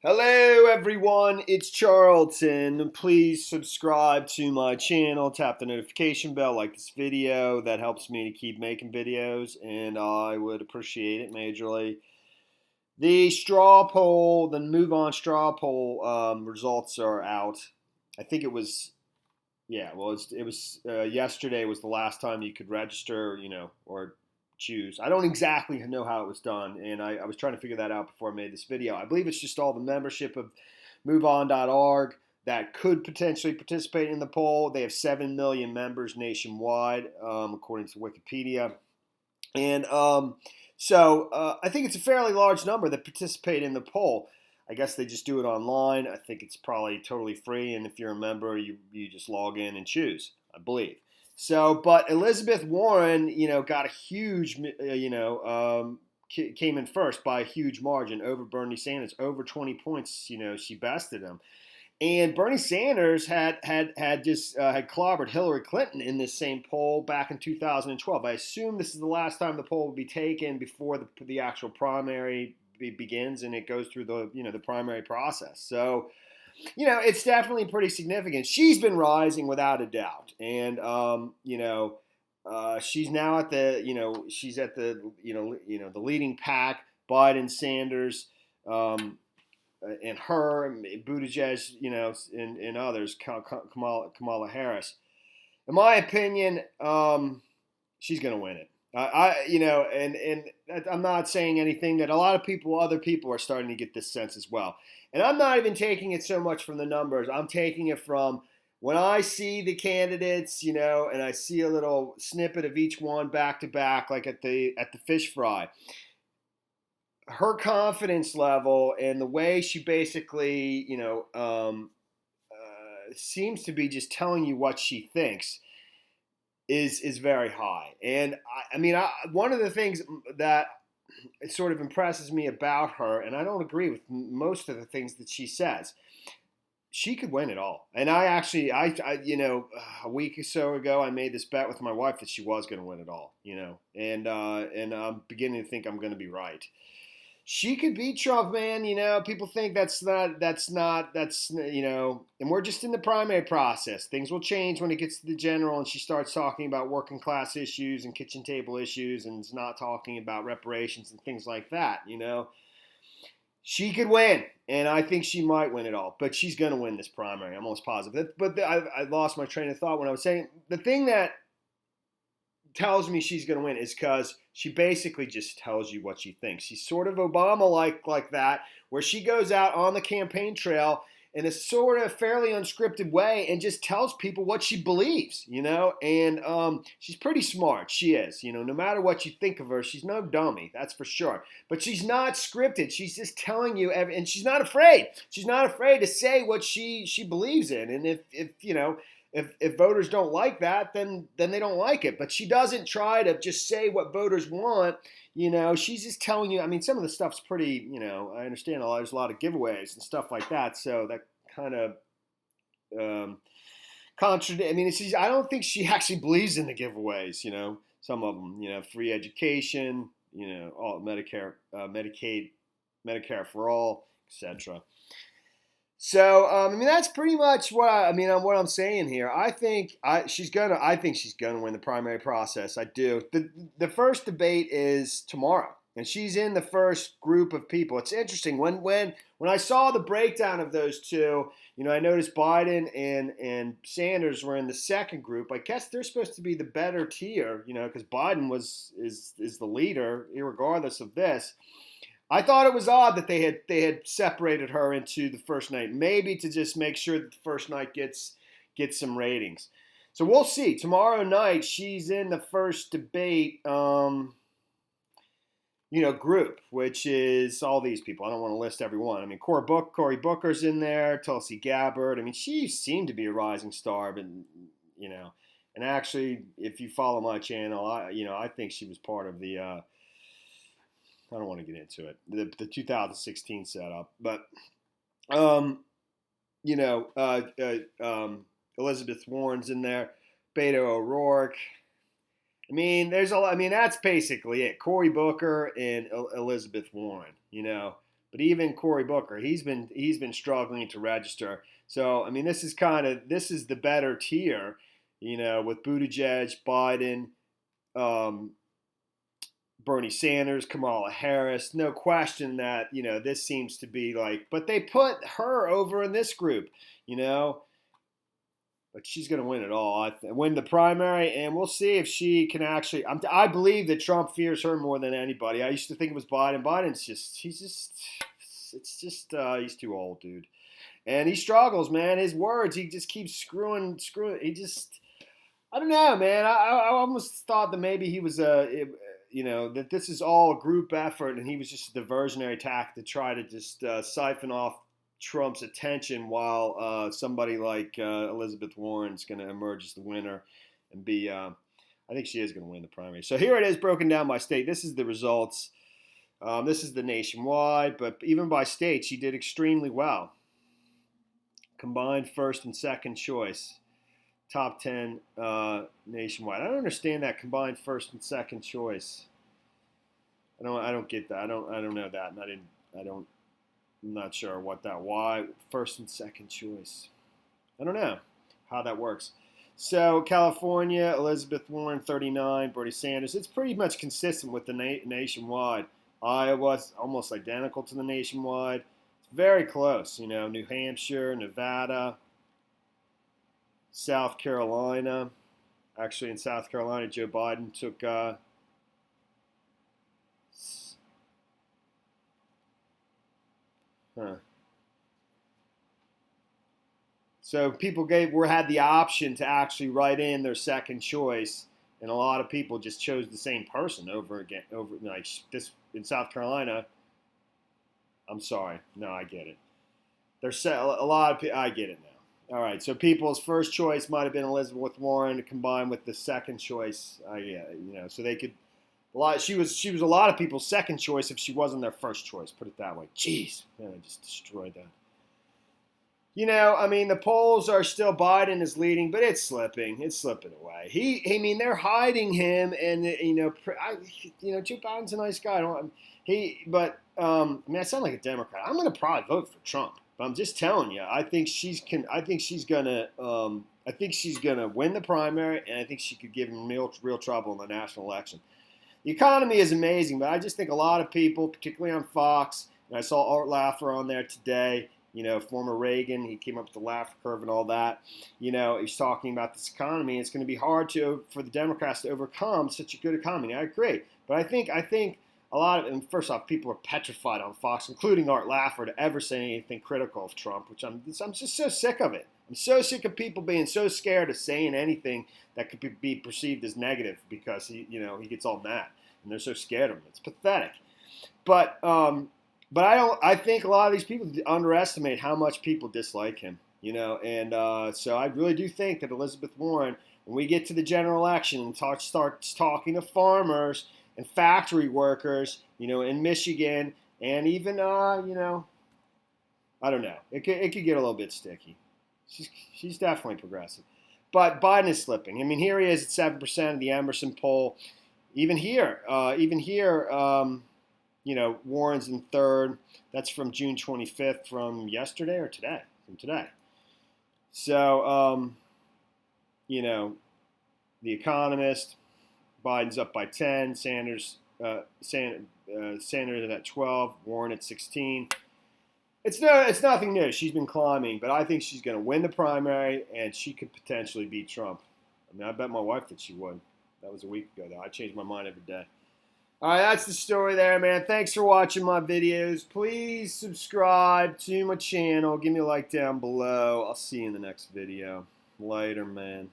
Hello everyone, it's Charlton. Please subscribe to my channel, tap the notification bell, like this video. That helps me to keep making videos and I would appreciate it majorly. The straw poll, the MoveOn straw poll results are out. I think it was, yesterday was the last time you could register, or choose. I don't exactly know how it was done, and I was trying to figure that out before I made this video. I believe it's just all the membership of MoveOn.org that could potentially participate in the poll. They have 7 million members nationwide, according to Wikipedia. And I think it's a fairly large number that participate in the poll. I guess they just do it online. I think it's probably totally free, and if you're a member, you just log in and choose, I believe. So, but Elizabeth Warren, got a huge, came in first by a huge margin over Bernie Sanders, over 20 points. She bested him. And Bernie Sanders had clobbered Hillary Clinton in this same poll back in 2012. I assume this is the last time the poll will be taken before the actual primary begins and it goes through the primary process. So, it's definitely pretty significant. She's been rising without a doubt, and she's now at she's at the leading pack. Biden, Sanders, and her, Buttigieg, and others, Kamala Harris. In my opinion, she's going to win it. And I'm not saying anything that a lot of other people are starting to get this sense as well. And I'm not even taking it so much from the numbers. I'm taking it from when I see the candidates, and I see a little snippet of each one back to back, like at the fish fry. Her confidence level and the way she basically, seems to be just telling you what she thinks is very high. And one of the things that sort of impresses me about her, and I don't agree with most of the things that she says, she could win it all. And I a week or so ago, I made this bet with my wife that she was going to win it all, and I'm beginning to think I'm going to be right. She could beat Trump, man. People think that's, and we're just in the primary process. Things will change when it gets to the general and she starts talking about working class issues and kitchen table issues and is not talking about reparations and things like that, She could win, and I think she might win it all, but she's going to win this primary. I'm almost positive. But I lost my train of thought when I was saying the thing that tells me she's going to win is because she basically just tells you what she thinks. She's sort of Obama-like that, where she goes out on the campaign trail in a sort of fairly unscripted way and just tells people what she believes, and she's pretty smart. She is, no matter what you think of her, she's no dummy, that's for sure. But she's not scripted. She's just telling you, and she's not afraid. She's not afraid to say what she believes in, and if voters don't like that, then they don't like it. But she doesn't try to just say what voters want. She's just telling you. I mean, some of the stuff's pretty, I understand there's a lot of giveaways and stuff like that. So that kind of contradict. I mean, I don't think she actually believes in the giveaways. Some of them, free education, all Medicare, Medicaid, Medicare for all, etc. So that's pretty much what what I'm saying here. I think she's gonna win the primary process. I do. The first debate is tomorrow, and she's in the first group of people. It's interesting when I saw the breakdown of those two. I noticed Biden and Sanders were in the second group. I guess they're supposed to be the better tier, because Biden is the leader, irregardless of this. I thought it was odd that they had separated her into the first night, maybe to just make sure that the first night gets some ratings. So we'll see. Tomorrow night she's in the first debate, group, which is all these people. I don't want to list everyone. I mean, Cory Booker's in there, Tulsi Gabbard. I mean, she seemed to be a rising star, but and actually, if you follow my channel, I think she was part of the. I don't want to get into it. The 2016 setup, but Elizabeth Warren's in there, Beto O'Rourke. I mean, there's a lot. I mean, that's basically it. Cory Booker and Elizabeth Warren. But even Cory Booker, he's been struggling to register. So I mean, this is the better tier, with Buttigieg, Biden, um, Bernie Sanders, Kamala Harris. No question that this seems to be like, but they put her over in this group, But she's going to win it all. Win the primary, and we'll see if she can actually. I believe that Trump fears her more than anybody. I used to think it was Biden. He's too old, dude. And he struggles, man. His words, he just keeps screwing. I don't know, man. I almost thought that maybe he was that this is all a group effort, and he was just a diversionary tactic to try to just siphon off Trump's attention while somebody like Elizabeth Warren's going to emerge as the winner and be. I think she is going to win the primary. So here it is, broken down by state. This is the results. This is the nationwide, but even by state, she did extremely well. Combined first and second choice, top 10 nationwide. I don't understand that combined first and second choice. I don't get that. I don't know that, and I'm not sure what that. Why first and second choice? I don't know how that works. So California, Elizabeth Warren 39, Bernie Sanders. It's pretty much consistent with the nationwide. Iowa's almost identical to the nationwide. It's very close. New Hampshire, Nevada, South Carolina. Actually, in South Carolina, Joe Biden took. So people had the option to actually write in their second choice, and a lot of people just chose the same person over like this in South Carolina. I'm sorry, no, I get it. There's a lot of people. I get it now. All right, so people's first choice might have been Elizabeth Warren combined with the second choice. So they could. She was a lot of people's second choice if she wasn't their first choice. Put it that way. Jeez, man, I just destroyed that. The polls are still Biden is leading, but it's slipping. It's slipping away. They're hiding him, and Joe Biden's a nice guy. I sound like a Democrat. I'm going to probably vote for Trump, but I'm just telling you, I think she's gonna win the primary, and I think she could give him real trouble in the national election. The economy is amazing, but I just think a lot of people, particularly on Fox, and I saw Art Laffer on there today. Former Reagan, he came up with the Laffer curve and all that. He's talking about this economy. It's going to be hard for the Democrats to overcome such a good economy. I agree, but I think a lot of, and first off, people are petrified on Fox, including Art Laffer, to ever say anything critical of Trump, which I'm just so sick of it. I'm so sick of people being so scared of saying anything that could be perceived as negative because he gets all mad, and they're so scared of him. It's pathetic. But I think a lot of these people underestimate how much people dislike him, and so I really do think that Elizabeth Warren, when we get to the general election and starts talking to farmers and factory workers, in Michigan, and even, I don't know, it could get a little bit sticky. She's definitely progressive, but Biden is slipping. Here he is at 7% of the Emerson poll. Even here. Warren's in third. That's from June 25th, from yesterday or today? From today. So, The Economist, Biden's up by 10. Sanders at 12. Warren at 16. It's nothing new. She's been climbing, but I think she's going to win the primary, and she could potentially beat Trump. I bet my wife that she would. That was a week ago, though. I change my mind every day. All right, that's the story there, man. Thanks for watching my videos. Please subscribe to my channel. Give me a like down below. I'll see you in the next video. Later, man.